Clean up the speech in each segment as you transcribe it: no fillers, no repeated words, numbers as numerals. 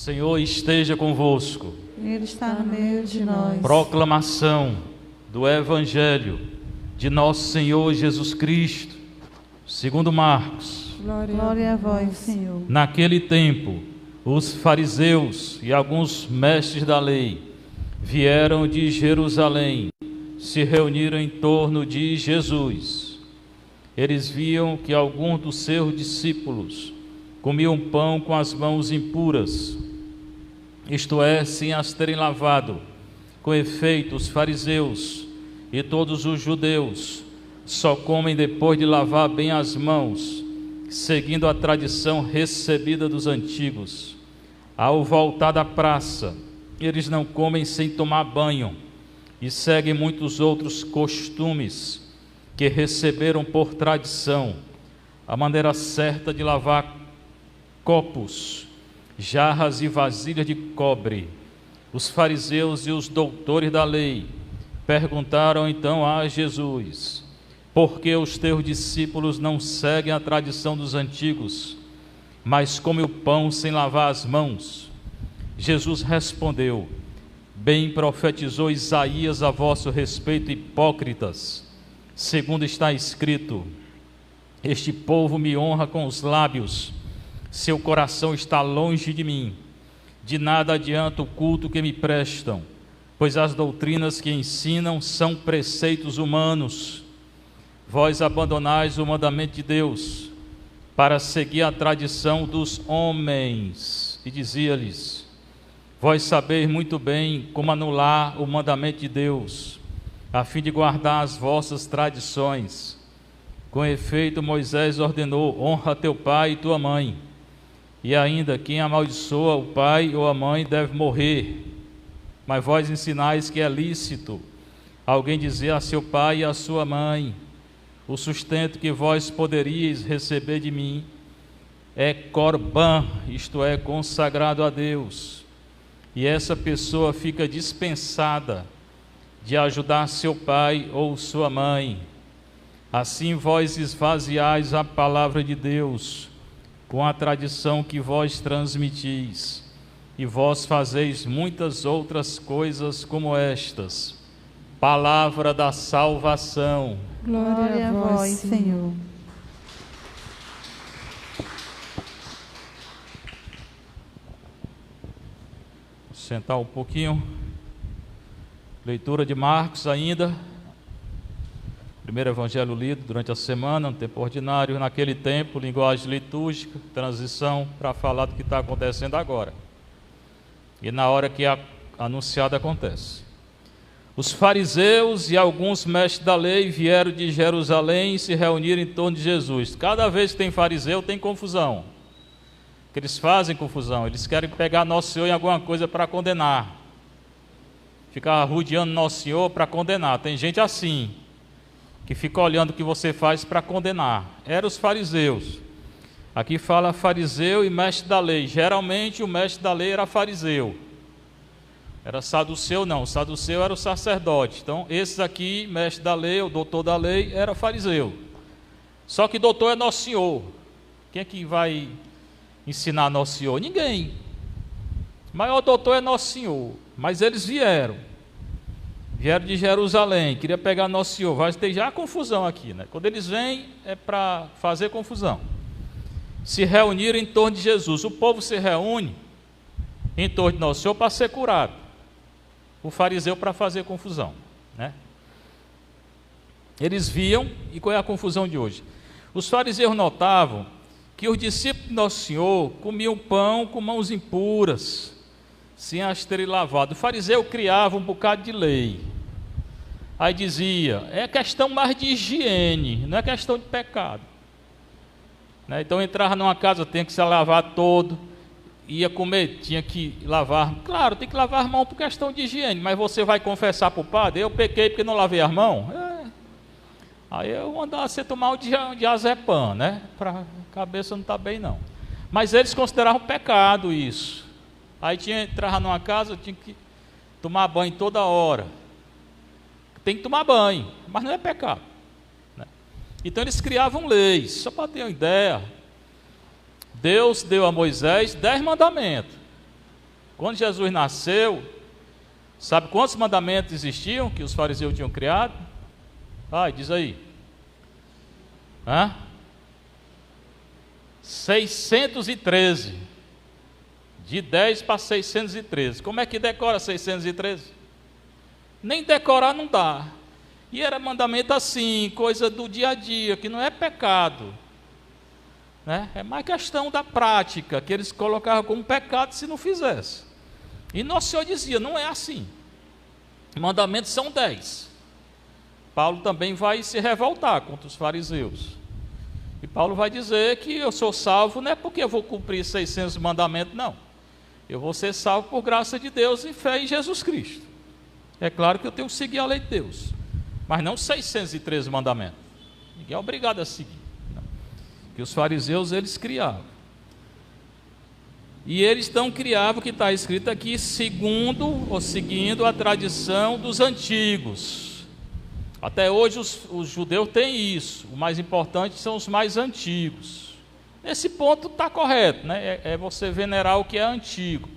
Senhor esteja convosco. Ele está no meio de nós. Proclamação do Evangelho de nosso Senhor Jesus Cristo, segundo Marcos. Glória a vós, Senhor. Naquele tempo, os fariseus e alguns mestres da lei vieram de Jerusalém, se reuniram em torno de Jesus. Eles viam que alguns dos seus discípulos comiam pão com as mãos impuras, isto é, sem as terem lavado. Com efeito, os fariseus e todos os judeus só comem depois de lavar bem as mãos, seguindo a tradição recebida dos antigos. Ao voltar da praça, eles não comem sem tomar banho e seguem muitos outros costumes que receberam por tradição. A maneira certa de lavar copos, jarras e vasilhas de cobre. Os fariseus e os doutores da lei perguntaram então a Jesus: por que os teus discípulos não seguem a tradição dos antigos, mas comem o pão sem lavar as mãos? Jesus respondeu: bem profetizou Isaías a vosso respeito, hipócritas. Segundo está escrito: este povo me honra com os lábios, seu coração está longe de mim. De nada adianta o culto que me prestam, pois as doutrinas que ensinam são preceitos humanos. Vós abandonais o mandamento de Deus para seguir a tradição dos homens. E dizia-lhes: vós sabeis muito bem como anular o mandamento de Deus, a fim de guardar as vossas tradições. Com efeito, Moisés ordenou: honra teu pai e tua mãe. E ainda, quem amaldiçoa o pai ou a mãe deve morrer. Mas vós ensinais que é lícito alguém dizer a seu pai e a sua mãe: o sustento que vós poderíeis receber de mim é corbã, isto é, consagrado a Deus. E essa pessoa fica dispensada de ajudar seu pai ou sua mãe. Assim vós esvaziais a palavra de Deus com a tradição que vós transmitis, e vós fazeis muitas outras coisas como estas. Palavra da salvação. Glória a vós, Senhor. Vou sentar um pouquinho. Leitura de Marcos ainda. Primeiro evangelho lido durante a semana, no tempo ordinário. Naquele tempo, linguagem litúrgica, transição para falar do que está acontecendo agora. E na hora que a anunciada acontece. Os fariseus e alguns mestres da lei vieram de Jerusalém e se reuniram em torno de Jesus. Cada vez que tem fariseu, tem confusão. Que eles fazem confusão, eles querem pegar Nosso Senhor em alguma coisa para condenar. Ficar rodeando Nosso Senhor para condenar. Tem gente assim, que fica olhando o que você faz para condenar. Eram os fariseus. Aqui fala fariseu e mestre da lei. Geralmente o mestre da lei era fariseu. Era saduceu não, o saduceu era o sacerdote. Então esses aqui, mestre da lei, o doutor da lei, era fariseu. Só que doutor é Nosso Senhor. Quem é que vai ensinar Nosso Senhor? Ninguém. O maior doutor é Nosso Senhor. Mas eles vieram de Jerusalém, queria pegar Nosso Senhor. Vai ter já confusão aqui, né? Quando eles vêm é para fazer confusão. Se reuniram em torno de Jesus. O povo se reúne em torno de Nosso Senhor para ser curado. O fariseu para fazer confusão, né? Eles viam, e qual é a confusão de hoje? Os fariseus notavam que os discípulos de Nosso Senhor comiam pão com mãos impuras, sem as terem lavado. O fariseu criava um bocado de lei. Aí dizia: é questão mais de higiene, não é questão de pecado, né? Então entrava numa casa, tinha que se lavar todo. Ia comer, tinha que lavar. Claro, tem que lavar as mãos por questão de higiene. Mas você vai confessar para o padre: eu pequei porque não lavei as mãos? Aí eu mandava você tomar um diazepam, né? Para a cabeça não estar bem não. Mas eles consideravam pecado isso. Aí entrava numa casa, tinha que tomar banho toda hora. Tem que tomar banho, mas não é pecado, né? Então eles criavam leis. Só para ter uma ideia, Deus deu a Moisés 10 mandamentos. Quando Jesus nasceu, sabe quantos mandamentos existiam que os fariseus tinham criado? Diz aí. 613. De 10 para 613. Como é que decora 613? Nem decorar não dá. E era mandamento assim, coisa do dia a dia, que não é pecado, né? É mais questão da prática, que eles colocavam como pecado se não fizesse. E Nosso Senhor dizia, não é assim. Mandamentos são 10. Paulo também vai se revoltar contra os fariseus. E Paulo vai dizer que eu sou salvo não é porque eu vou cumprir 600 mandamentos, não. Eu vou ser salvo por graça de Deus e fé em Jesus Cristo. É claro que eu tenho que seguir a lei de Deus, mas não 613 mandamentos. Ninguém é obrigado a seguir. Não. Que os fariseus, eles criavam. E eles não criavam o que está escrito aqui, seguindo a tradição dos antigos. Até hoje os judeus têm isso. O mais importante são os mais antigos. Esse ponto está correto, né? É você venerar o que é antigo.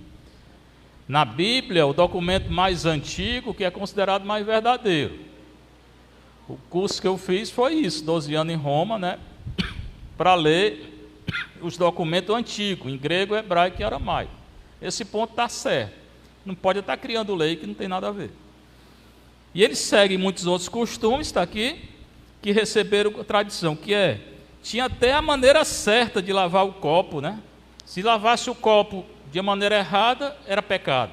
Na Bíblia, o documento mais antigo, que é considerado mais verdadeiro. O curso que eu fiz foi isso, 12 anos em Roma, né? Para ler os documentos antigos, em grego, hebraico e aramaico. Esse ponto está certo. Não pode estar criando lei que não tem nada a ver. E eles seguem muitos outros costumes, está aqui, que receberam a tradição, tinha até a maneira certa de lavar o copo, né? Se lavasse o copo de maneira errada, era pecado.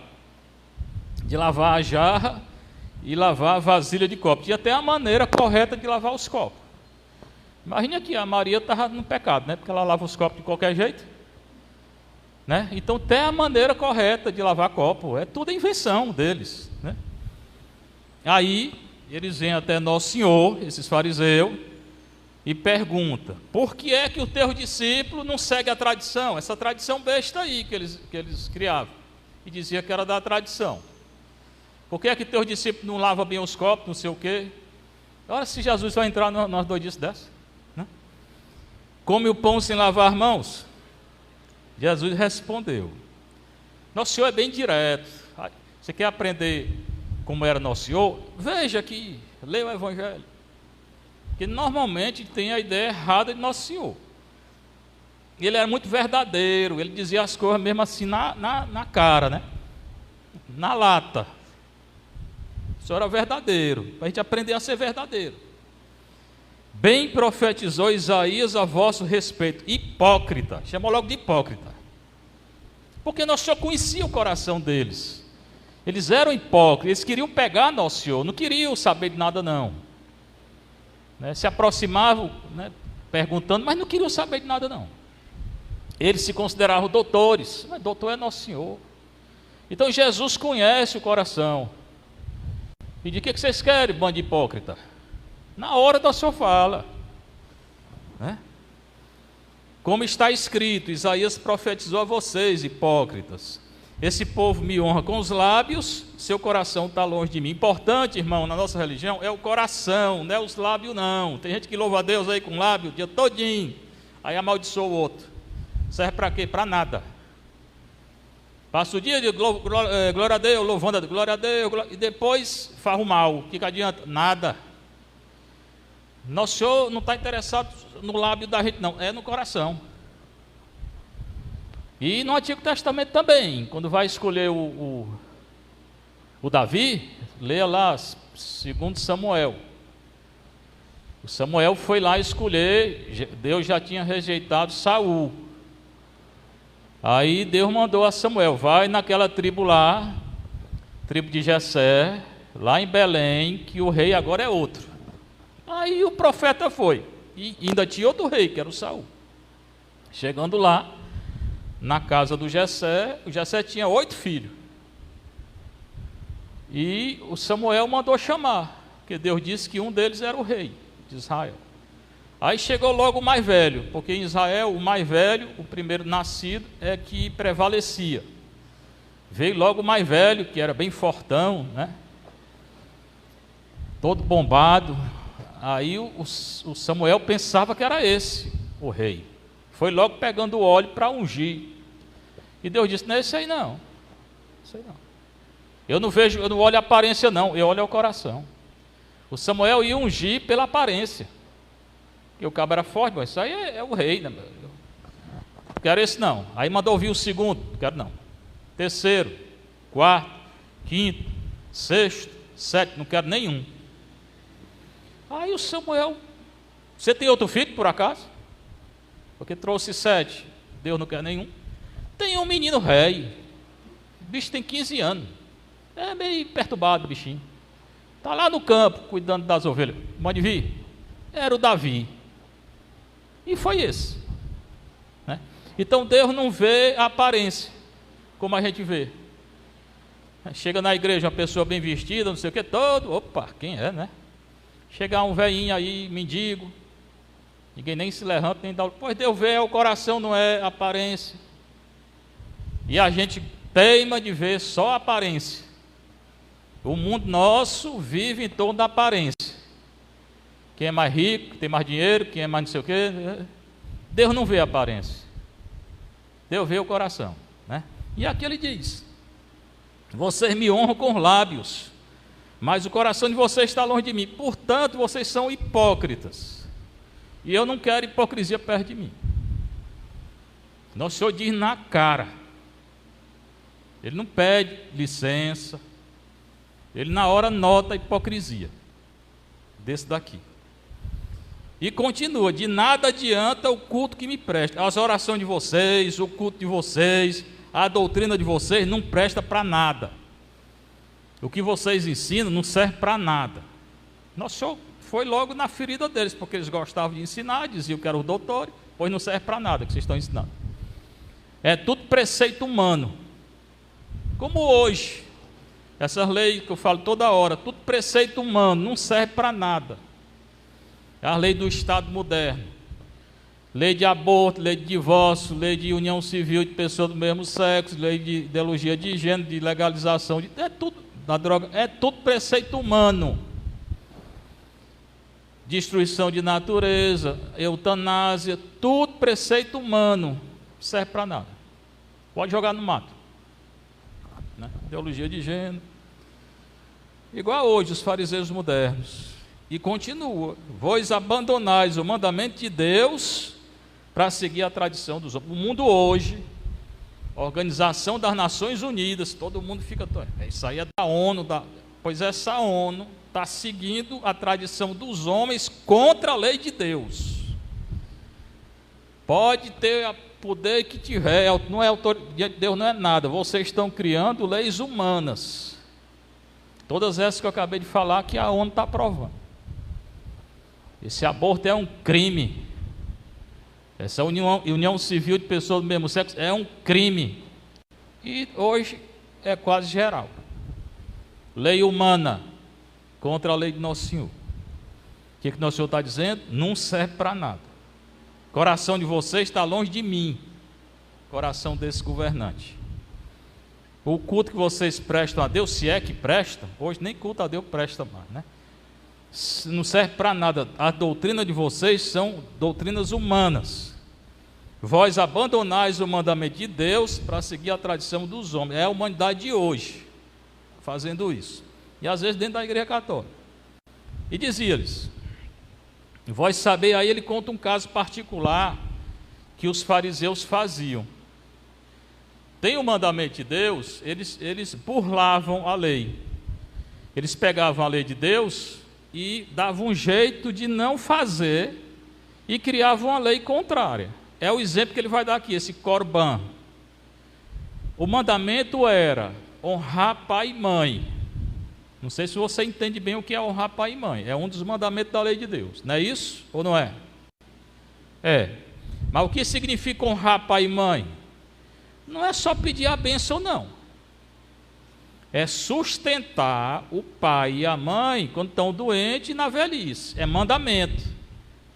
De lavar a jarra e lavar a vasilha de copo. Tinha até a maneira correta de lavar os copos. Imagina que a Maria estava no pecado, né? Porque ela lava os copos de qualquer jeito, né? Então, até a maneira correta de lavar copo, é tudo invenção deles, né? Aí, eles vêm até Nosso Senhor, esses fariseus, e perguntam, por que é que o teu discípulo não segue a tradição? Essa tradição besta aí que eles criavam, e dizia que era da tradição. Por que é que teu discípulo não lava bem os copos, não sei o quê? Ora, se Jesus vai entrar numa doidice dessa, né? Come o pão sem lavar as mãos? Jesus respondeu. Nosso Senhor é bem direto. Você quer aprender como era Nosso Senhor? Veja aqui, leia o Evangelho. Porque normalmente tem a ideia errada de Nosso Senhor. Ele era muito verdadeiro, ele dizia as coisas mesmo assim na cara, né? Na lata. O Senhor era verdadeiro, para a gente aprender a ser verdadeiro. Bem profetizou Isaías a vosso respeito, hipócrita, chamou logo de hipócrita. Porque Nosso Senhor conhecia o coração deles. Eles eram hipócritas, eles queriam pegar Nosso Senhor, não queriam saber de nada não. Né? Se aproximavam, né, perguntando, mas não queriam saber de nada não. Eles se consideravam doutores, mas doutor é Nosso Senhor. Então Jesus conhece o coração. E de que vocês querem, bando de hipócrita? Na hora da sua fala, né? Como está escrito, Isaías profetizou a vocês, hipócritas. Esse povo me honra com os lábios, seu coração está longe de mim. Importante, irmão, na nossa religião é o coração, não é os lábios não. Tem gente que louva a Deus aí com o lábio o dia todinho, aí amaldiçoa o outro. Serve para quê? Para nada. Passa o dia de glória a Deus, louvando a Deus, glória a Deus, e depois faz o mal. O que adianta? Nada. Nosso Senhor não está interessado no lábio da gente não, é no coração. E no Antigo Testamento também, quando vai escolher o Davi, leia lá, 2 Samuel. O Samuel foi lá escolher, Deus já tinha rejeitado Saul. Aí Deus mandou a Samuel, vai naquela tribo lá, tribo de Jessé, lá em Belém, que o rei agora é outro. Aí o profeta foi, e ainda tinha outro rei, que era o Saul. Chegando lá, na casa do Jessé, o Jessé tinha 8 filhos. E o Samuel mandou chamar, porque Deus disse que um deles era o rei de Israel. Aí chegou logo o mais velho, porque em Israel o mais velho, o primeiro nascido, é que prevalecia. Veio logo o mais velho, que era bem fortão, né? Todo bombado. Aí o Samuel pensava que era esse, o rei. Foi logo pegando o óleo para ungir. E Deus disse, não é esse aí não. Sei não. Eu não olho a aparência não, eu olho o coração. O Samuel ia ungir pela aparência. Porque o cabo era forte, mas isso aí é o rei, né? Não quero esse não. Aí mandou ouvir o segundo, não quero não. Terceiro, quarto, quinto, sexto, sétimo, não quero nenhum. Aí o Samuel, você tem outro filho por acaso? Porque trouxe 7, Deus não quer nenhum. Tem um menino rei, o bicho tem 15 anos, é meio perturbado o bichinho. Está lá no campo, cuidando das ovelhas. Pode vir? Era o Davi. E foi esse. Né? Então Deus não vê a aparência, como a gente vê. Chega na igreja uma pessoa bem vestida, não sei o que, todo, opa, quem é, né? Chega um velhinho aí, mendigo, ninguém nem se levanta, nem dá. Pois Deus vê o coração, não é a aparência. E a gente teima de ver só a aparência. O mundo nosso vive em torno da aparência. Quem é mais rico, tem mais dinheiro, quem é mais não sei o quê. Deus não vê a aparência. Deus vê o coração, né? E aqui ele diz: vocês me honram com os lábios, mas o coração de vocês está longe de mim. Portanto, vocês são hipócritas. E eu não quero hipocrisia perto de mim. Nosso Senhor diz na cara. Ele não pede licença. Ele na hora nota a hipocrisia desse daqui. E continua: de nada adianta o culto que me presta. As orações de vocês, o culto de vocês, a doutrina de vocês não presta para nada. O que vocês ensinam não serve para nada. Nosso Senhor foi logo na ferida deles, porque eles gostavam de ensinar, diziam que eram os doutores, pois não serve para nada o que vocês estão ensinando. É tudo preceito humano. Como hoje, essas leis que eu falo toda hora, tudo preceito humano, não serve para nada. É a lei do Estado moderno. Lei de aborto, lei de divórcio, lei de união civil de pessoas do mesmo sexo, lei de ideologia de gênero, de legalização, é tudo, da droga, é tudo preceito humano. Destruição de natureza, eutanásia, tudo preceito humano, não serve para nada. Pode jogar no mato. Né? Ideologia de gênero. Igual hoje os fariseus modernos. E continua: vós abandonais o mandamento de Deus para seguir a tradição dos outros. O mundo hoje, a Organização das Nações Unidas, todo mundo fica, isso aí é da ONU, pois essa ONU está seguindo a tradição dos homens contra a lei de Deus. Pode ter o poder que tiver, não é autoridade de Deus, não é nada. Vocês estão criando leis humanas, todas essas que eu acabei de falar, que a ONU está aprovando. Esse aborto é um crime. Essa união civil de pessoas do mesmo sexo é um crime. E hoje é quase geral. Lei humana contra a lei de Nosso Senhor. O que Nosso Senhor está dizendo? Não serve para nada. O coração de vocês está longe de mim. Coração desse governante. O culto que vocês prestam a Deus, se é que prestam, hoje nem culto a Deus presta mais, né? Não serve para nada. A doutrina de vocês são doutrinas humanas. Vós abandonais o mandamento de Deus para seguir a tradição dos homens. É a humanidade de hoje fazendo isso. E às vezes dentro da igreja católica. E dizia-lhes: vós sabei, aí ele conta um caso particular que os fariseus faziam. Tem o mandamento de Deus, eles burlavam a lei. Eles pegavam a lei de Deus e davam um jeito de não fazer e criavam uma lei contrária. É o exemplo que ele vai dar aqui, esse Corban. O mandamento era honrar pai e mãe. Não sei se você entende bem o que é honrar pai e mãe. É um dos mandamentos da lei de Deus. Não é isso ou não é? É. Mas o que significa honrar pai e mãe? Não é só pedir a bênção, não. É sustentar o pai e a mãe quando estão doentes e na velhice. É mandamento.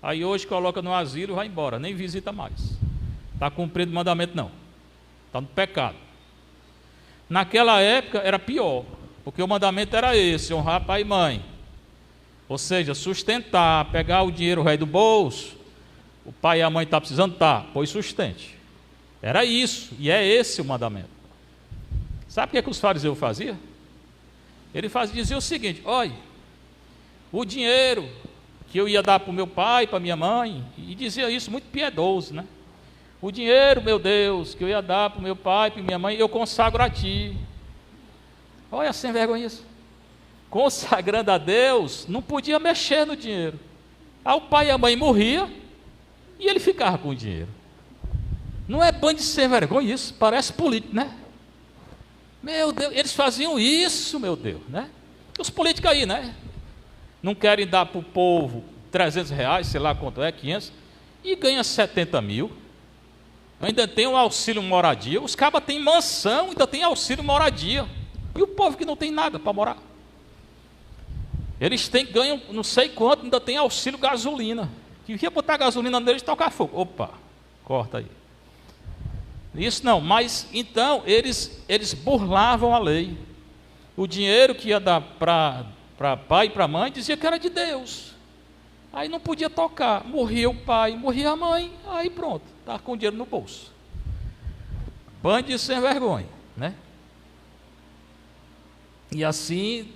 Aí hoje coloca no asilo e vai embora, nem visita mais. Está cumprindo o mandamento, não. Está no pecado. Naquela época era pior, porque o mandamento era esse: honrar pai e mãe. Ou seja, sustentar, pegar o dinheiro rei do bolso. O pai e a mãe estão precisando, pois sustente. Era isso, e é esse o mandamento. Sabe o que os fariseus faziam? Ele dizia o seguinte: olha, o dinheiro que eu ia dar para o meu pai, para minha mãe, e dizia isso muito piedoso, né? O dinheiro, meu Deus, que eu ia dar para o meu pai, para minha mãe, eu consagro a ti. Olha, sem vergonha isso. Consagrando a Deus, não podia mexer no dinheiro. Aí o pai e a mãe morriam e ele ficava com o dinheiro. Não é bando de sem vergonha isso, parece político, né? Meu Deus, eles faziam isso, meu Deus, né? Os políticos aí, né? Não querem dar para o povo R$300, sei lá quanto é, 500, e ganha 70 mil. Ainda tem o auxílio moradia. Os cabas têm mansão, ainda tem auxílio moradia. E o povo que não tem nada para morar? Eles ganham não sei quanto, ainda tem auxílio gasolina. Que ia botar gasolina neles e tocar fogo. Opa, corta aí. Isso não, mas então eles burlavam a lei. O dinheiro que ia dar para pai e para mãe dizia que era de Deus. Aí não podia tocar. Morria o pai, morria a mãe, aí pronto, estava com o dinheiro no bolso. Bando de sem vergonha, né? E assim,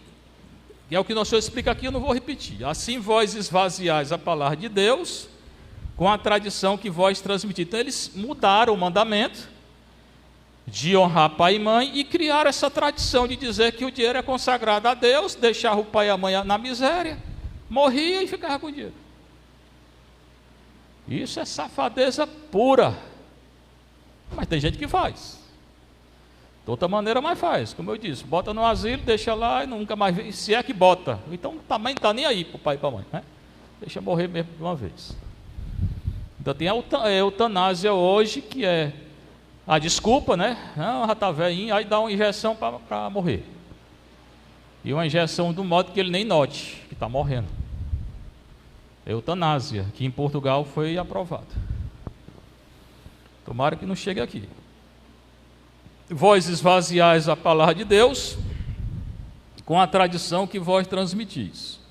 é o que nosso Senhor explica aqui, eu não vou repetir. Assim vós esvaziais a palavra de Deus com a tradição que vós transmitís. Então eles mudaram o mandamento de honrar pai e mãe e criaram essa tradição de dizer que o dinheiro é consagrado a Deus, deixar o pai e a mãe na miséria, morria e ficava com o dinheiro. Isso é safadeza pura. Mas tem gente que faz. De outra maneira, mas faz. Como eu disse, bota no asilo, deixa lá e nunca mais vê. Se é que bota. Então também não está nem aí para o pai e para a mãe, né? Deixa morrer mesmo de uma vez. Então tem a eutanásia hoje, que é a desculpa, né? Não, já está velhinho, aí dá uma injeção para morrer. E uma injeção do modo que ele nem note que está morrendo. Eutanásia, que em Portugal foi aprovado. Tomara que não chegue aqui. Vós esvaziais a palavra de Deus com a tradição que vós transmitis.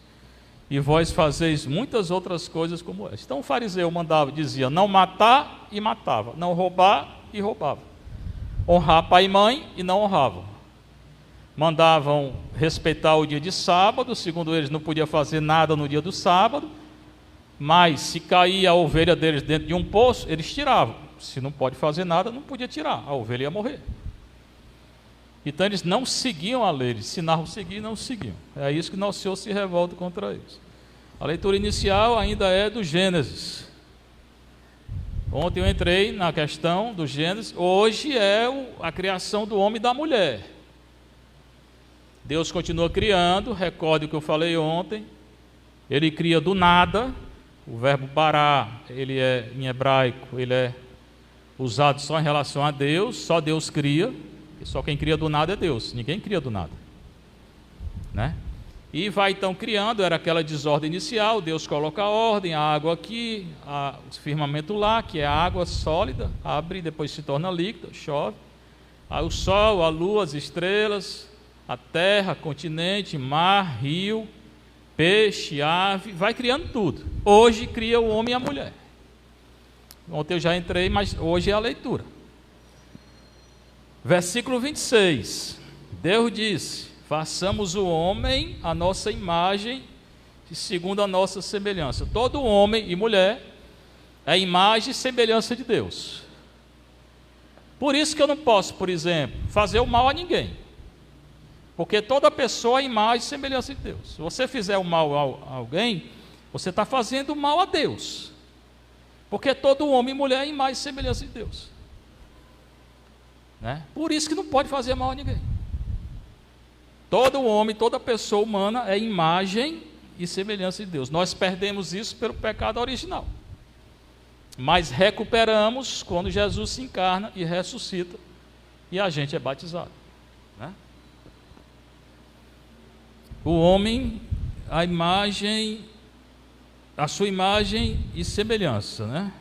E vós fazeis muitas outras coisas como essa. Então o fariseu dizia não matar e matava, não roubar e roubava, honrar pai e mãe e não honravam. Mandavam respeitar o dia de sábado, segundo eles não podia fazer nada no dia do sábado, mas se caía a ovelha deles dentro de um poço, eles tiravam. Se não pode fazer nada, não podia tirar, a ovelha ia morrer. Então eles não seguiam a lei, eles ensinavam a seguir e não seguiam. É isso que nosso Senhor se revolta contra eles. A leitura inicial ainda é do Gênesis. Ontem eu entrei na questão do Gênesis, hoje é a criação do homem e da mulher. Deus continua criando, recorde o que eu falei ontem, ele cria do nada, o verbo bará, ele é em hebraico, ele é usado só em relação a Deus, só Deus cria, e só quem cria do nada é Deus, ninguém cria do nada, né? E vai então criando, era aquela desordem inicial, Deus coloca a ordem, a água aqui, o firmamento lá, que é a água sólida, abre e depois se torna líquida, chove. Aí o sol, a lua, as estrelas, a terra, continente, mar, rio, peixe, ave, vai criando tudo. Hoje cria o homem e a mulher. Ontem eu já entrei, mas hoje é a leitura. Versículo 26, Deus disse: façamos o homem a nossa imagem e segundo a nossa semelhança. Todo homem e mulher é imagem e semelhança de Deus. Por isso que eu não posso, por exemplo, fazer o mal a ninguém. Porque toda pessoa é imagem e semelhança de Deus. Se você fizer o mal a alguém, você está fazendo o mal a Deus. Porque todo homem e mulher é imagem e semelhança de Deus, né? Por isso que não pode fazer mal a ninguém. Todo homem, toda pessoa humana é imagem e semelhança de Deus. Nós perdemos isso pelo pecado original, mas recuperamos quando Jesus se encarna e ressuscita e a gente é batizado, né? O homem, a sua imagem e semelhança, né?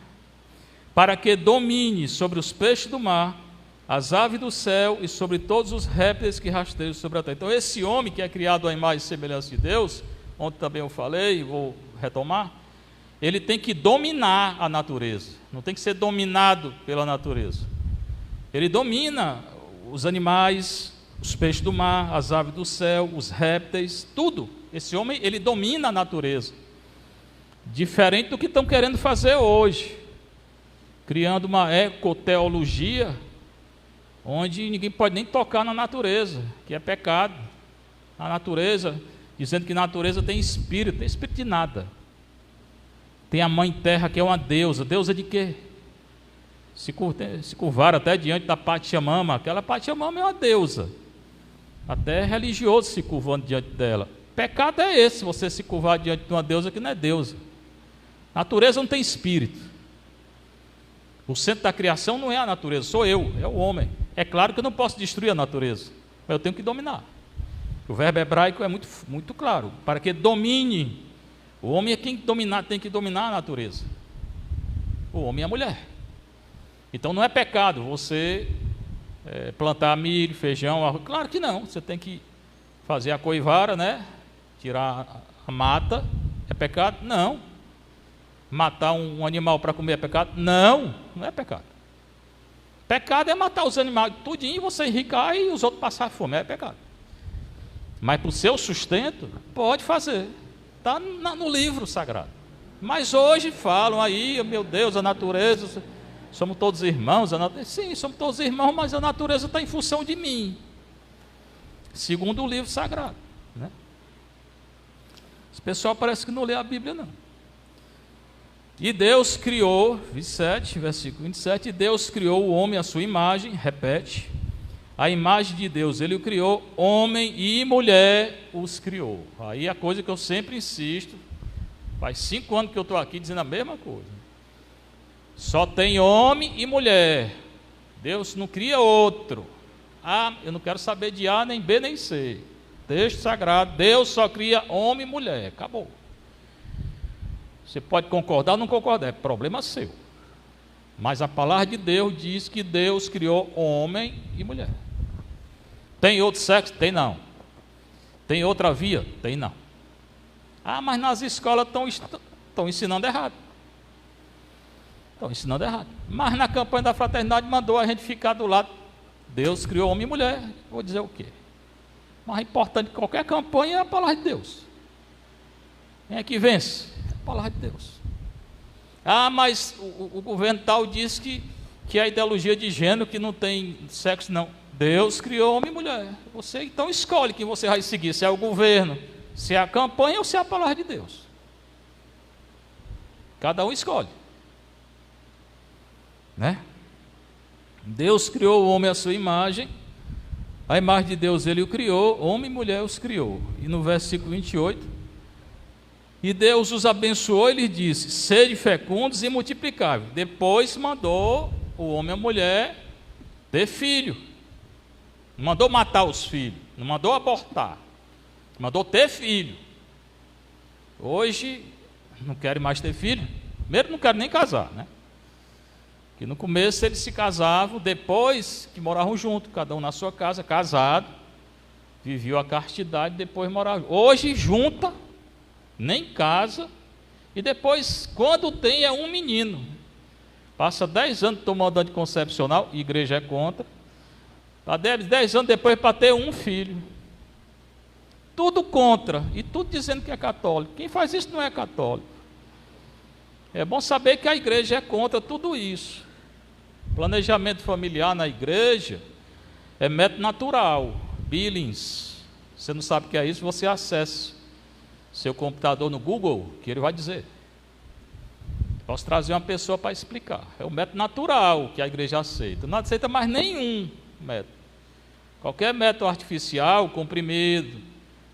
Para que domine sobre os peixes do mar, as aves do céu e sobre todos os répteis que rasteiam sobre a terra. Então esse homem que é criado à imagem e semelhança de Deus, ontem também eu falei, vou retomar, ele tem que dominar a natureza, não tem que ser dominado pela natureza. Ele domina os animais, os peixes do mar, as aves do céu, os répteis, tudo. Esse homem, ele domina a natureza. Diferente do que estão querendo fazer hoje, criando uma ecoteologia, onde ninguém pode nem tocar na natureza, que é pecado. A natureza, dizendo que a natureza tem espírito de nada. Tem a mãe terra, que é uma deusa. Deusa de quê? Se curvaram até diante da Pachamama. Aquela Pachamama é uma deusa. Até religioso se curvando diante dela. Pecado é esse, você se curvar diante de uma deusa que não é deusa. A natureza não tem espírito. O centro da criação não é a natureza, sou eu, é o homem. É claro que eu não posso destruir a natureza, mas eu tenho que dominar. O verbo hebraico é muito claro. Para que domine, o homem é quem tem que dominar a natureza. O homem e a mulher. Então não é pecado você plantar milho, feijão, arroz. Claro que não, você tem que fazer a coivara, né? Tirar a mata. É pecado? Não. Matar um animal para comer é pecado? Não, não é pecado. Pecado é matar os animais tudinho, você enricar e os outros passar fome, é pecado. Mas para o seu sustento, pode fazer. Está no livro sagrado. Mas hoje falam aí, meu Deus, a natureza, somos todos irmãos. Sim, somos todos irmãos, mas a natureza está em função de mim. Segundo o livro sagrado. Né? Esse pessoal parece que não lê a Bíblia, não. E Deus criou, versículo 27, Deus criou o homem à sua imagem, repete, a imagem de Deus, Ele o criou, homem e mulher os criou. Aí a coisa que eu sempre insisto, faz 5 anos que eu estou aqui dizendo a mesma coisa. Só tem homem e mulher, Deus não cria outro. Eu não quero saber de A, nem B, nem C. Texto sagrado, Deus só cria homem e mulher, acabou. Você pode concordar ou não concordar, é problema seu. Mas a palavra de Deus diz que Deus criou homem e mulher. Tem outro sexo? Tem não. Tem outra via? Tem não. Mas nas escolas estão ensinando errado. Estão ensinando errado. Mas na campanha da fraternidade mandou a gente ficar do lado. Deus criou homem e mulher. Vou dizer o quê? Mas importante de qualquer campanha é a palavra de Deus. Quem é que vence? A palavra de Deus. Mas o governo tal diz que é a ideologia de gênero, que não tem sexo, não. Deus criou homem e mulher. Você então escolhe quem você vai seguir, se é o governo, se é a campanha ou se é a palavra de Deus. Cada um escolhe. Né? Deus criou o homem à sua imagem, a imagem de Deus Ele o criou, homem e mulher os criou. E no versículo 28, e Deus os abençoou e lhes disse, sede fecundos e multiplicáveis. Depois mandou o homem e a mulher ter filho. Não mandou matar os filhos, não mandou abortar, mandou ter filho. Hoje não querem mais ter filho, primeiro não querem nem casar, né? Que no começo eles se casavam, depois que moravam juntos, cada um na sua casa, casado, viviam a castidade, depois moravam. Hoje junta, nem casa, e depois, quando tem, é um menino. Passa 10 anos tomando anticoncepcional, a igreja é contra. 10 anos depois para ter um filho. Tudo contra, e tudo dizendo que é católico. Quem faz isso não é católico. É bom saber que a igreja é contra tudo isso. Planejamento familiar na igreja é método natural, Billings. Você não sabe o que é isso, você acessa seu computador no Google, que ele vai dizer. Posso trazer uma pessoa para explicar. É o método natural que a igreja aceita. Não aceita mais nenhum método. Qualquer método artificial, comprimido,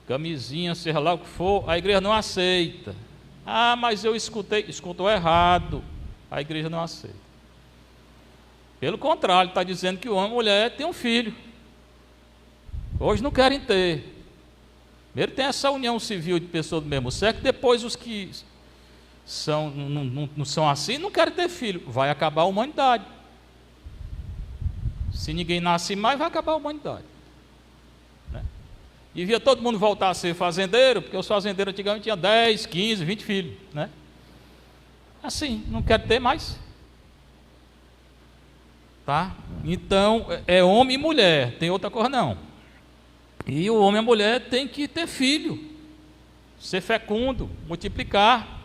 camisinha, seja lá o que for, a igreja não aceita. Mas eu escutou errado. A igreja não aceita. Pelo contrário, está dizendo que o homem e a mulher têm um filho. Hoje não querem ter. Primeiro tem essa união civil de pessoas do mesmo sexo, depois os que não são assim, não querem ter filho. Vai acabar a humanidade. Se ninguém nasce mais, vai acabar a humanidade. Né? Devia todo mundo voltar a ser fazendeiro, porque os fazendeiros antigamente tinham 10, 15, 20 filhos. Né? Assim, não quer ter mais. Tá? Então, é homem e mulher, tem outra coisa não. E o homem e a mulher têm que ter filho, ser fecundo, multiplicar,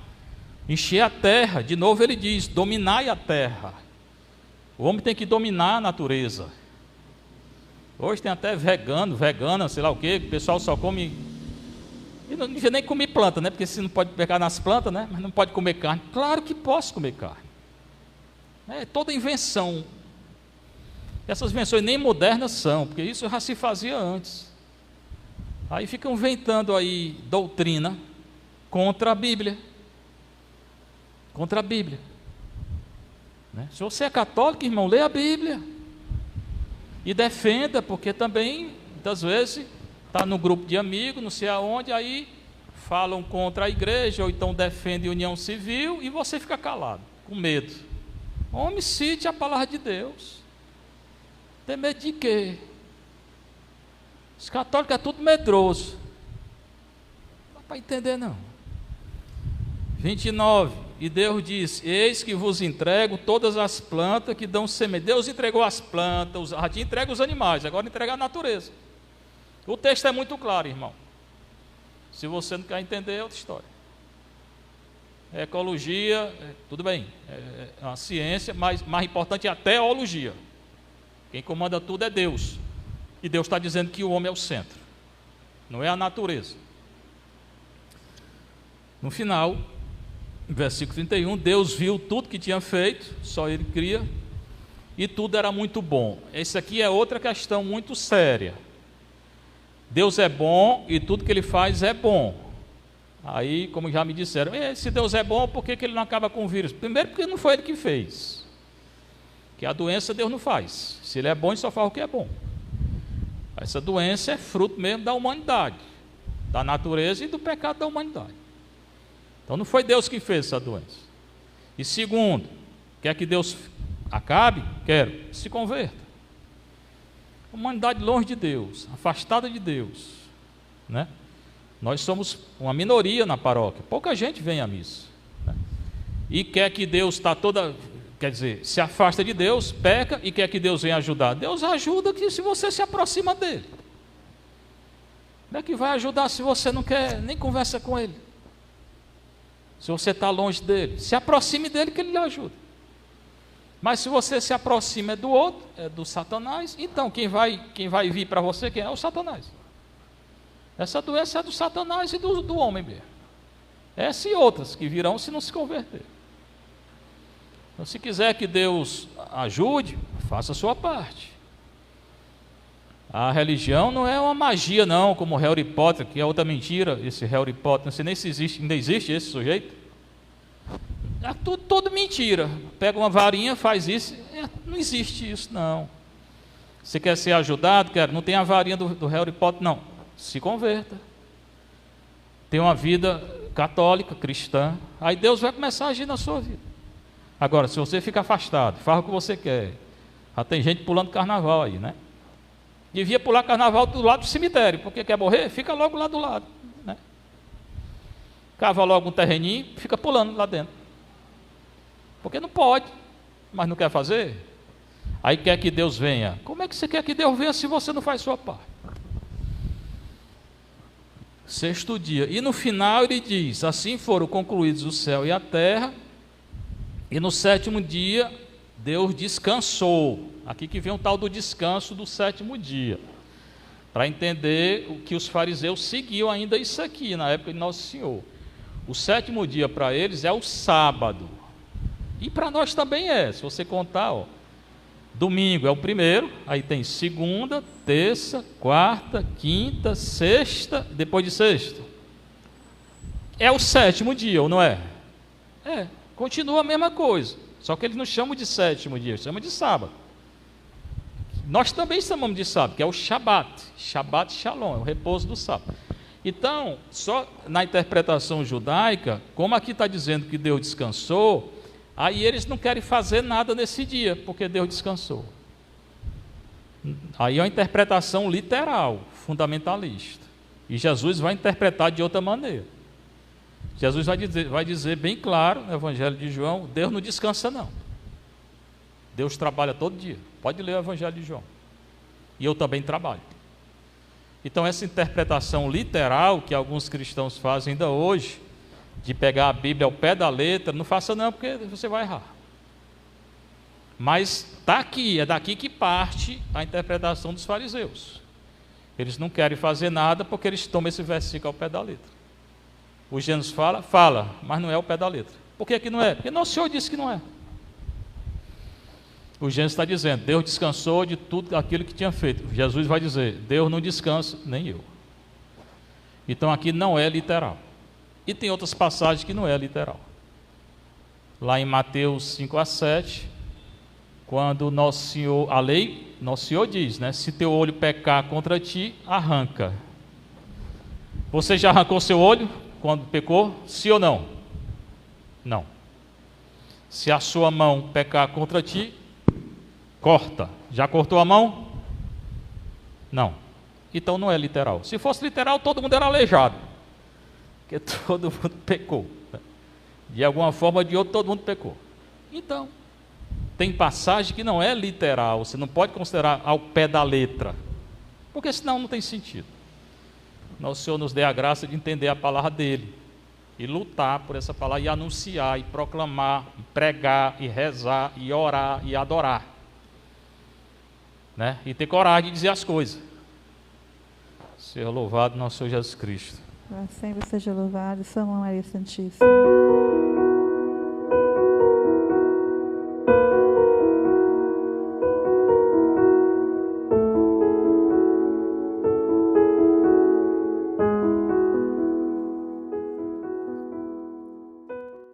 encher a terra. De novo ele diz: dominai a terra. O homem tem que dominar a natureza. Hoje tem até vegana, sei lá o que, o pessoal só come. E não devia nem comer planta, né? Porque se não pode pegar nas plantas, né? Mas não pode comer carne. Claro que posso comer carne. É toda invenção. Essas invenções nem modernas são, porque isso já se fazia antes. Aí ficam inventando aí doutrina contra a Bíblia. Contra a Bíblia. Né? Se você é católico, irmão, lê a Bíblia. E defenda, porque também, muitas vezes, está no grupo de amigos, não sei aonde, aí falam contra a igreja, ou então defendem união civil, e você fica calado, com medo. Homem, cite a palavra de Deus. Tem medo de quê? Os católicos é tudo medroso. Não dá para entender, não. 29. E Deus disse: eis que vos entrego todas as plantas que dão semente. Deus entregou as plantas, já tinha entregue os animais, agora entrega a natureza. O texto é muito claro, irmão. Se você não quer entender, é outra história. Ecologia, tudo bem, é uma ciência, mas mais importante é a teologia. Quem comanda tudo é Deus. E Deus está dizendo que o homem é o centro, não é a natureza. No final, versículo 31, Deus viu tudo que tinha feito, só Ele cria, e tudo era muito bom. Essa aqui é outra questão muito séria. Deus é bom e tudo que Ele faz é bom. Aí, como já me disseram, se Deus é bom, por que Ele não acaba com o vírus? Primeiro, porque não foi Ele que fez. Que a doença Deus não faz. Se Ele é bom, Ele só faz o que é bom. Essa doença é fruto mesmo da humanidade, da natureza e do pecado da humanidade. Então não foi Deus que fez essa doença. E segundo, quer que Deus acabe? Quero. Se converta. Humanidade longe de Deus, afastada de Deus, né? Nós somos uma minoria na paróquia, pouca gente vem à missa, né? E quer que Deus está quer dizer, se afasta de Deus, peca e quer que Deus venha ajudar. Deus ajuda que se você se aproxima dele. Como é que vai ajudar se você não quer nem conversa com ele? Se você está longe dele, se aproxime dele que ele lhe ajuda. Mas se você se aproxima do outro, é do Satanás, então quem vai vir para você, quem é? O Satanás. Essa doença é do Satanás e do homem mesmo. Essa e outras que virão se não se converter. Então, se quiser que Deus ajude, faça a sua parte. A religião não é uma magia não, como Harry Potter, que é outra mentira, esse Harry Potter, não sei nem se existe, ainda existe esse sujeito. É tudo mentira. Pega uma varinha, faz isso, não existe isso não. Você quer ser ajudado? Não tem a varinha do Harry Potter, não. Se converta. Tem uma vida católica, cristã, aí Deus vai começar a agir na sua vida. Agora, se você fica afastado, faz o que você quer. Já tem gente pulando carnaval aí, né? Devia pular carnaval do lado do cemitério, porque quer morrer? Fica logo lá do lado, né? Cava logo um terreninho, fica pulando lá dentro. Porque não pode, mas não quer fazer. Aí quer que Deus venha. Como é que você quer que Deus venha se você não faz sua parte? Sexto dia. E no final ele diz: assim foram concluídos o céu e a terra, e no sétimo dia Deus descansou. Aqui que vem o tal do descanso do sétimo dia, para entender o que os fariseus seguiam ainda isso aqui, na época de Nosso Senhor. O sétimo dia para eles é o sábado, e para nós também é, se você contar, ó, domingo é o primeiro, aí tem segunda, terça, quarta, quinta, sexta, depois de sexta. É o sétimo dia, ou não é? É, continua a mesma coisa, só que eles não chamam de sétimo dia, eles chamam de sábado. Nós também chamamos de sábado, que é o Shabat, Shabat Shalom, é o repouso do sábado. Então, só na interpretação judaica, como aqui está dizendo que Deus descansou, aí eles não querem fazer nada nesse dia, porque Deus descansou. Aí é uma interpretação literal, fundamentalista. E Jesus vai interpretar de outra maneira. Jesus vai dizer bem claro no Evangelho de João: Deus não descansa não. Deus trabalha todo dia. Pode ler o Evangelho de João. E eu também trabalho. Então essa interpretação literal que alguns cristãos fazem ainda hoje, de pegar a Bíblia ao pé da letra, não faça não, porque você vai errar. Mas está aqui, é daqui que parte a interpretação dos fariseus. Eles não querem fazer nada porque eles tomam esse versículo ao pé da letra. O Gênesis fala, mas não é ao pé da letra. Por que não é? Porque nosso Senhor disse que não é. O Gênesis está dizendo, Deus descansou de tudo aquilo que tinha feito. Jesus vai dizer, Deus não descansa, nem eu. Então aqui não é literal. E tem outras passagens que não é literal. Lá em Mateus 5 a 7, quando nosso Senhor, a lei, nosso Senhor diz, né? Se teu olho pecar contra ti, arranca. Você já arrancou seu olho quando pecou? Sim ou não? Não. Se a sua mão pecar contra ti, corta. Já cortou a mão? Não. Então não é literal. Se fosse literal, todo mundo era aleijado. Porque todo mundo pecou. De alguma forma ou de outra, todo mundo pecou. Então, tem passagem que não é literal. Você não pode considerar ao pé da letra. Porque senão não tem sentido. Nosso Senhor nos dê a graça de entender a palavra dele. E lutar por essa palavra, e anunciar, e proclamar, e pregar, e rezar, e orar, e adorar. Né? E ter coragem de dizer as coisas. Seja louvado nosso Senhor Jesus Cristo. Para sempre seja louvado, Sua Maria Santíssima.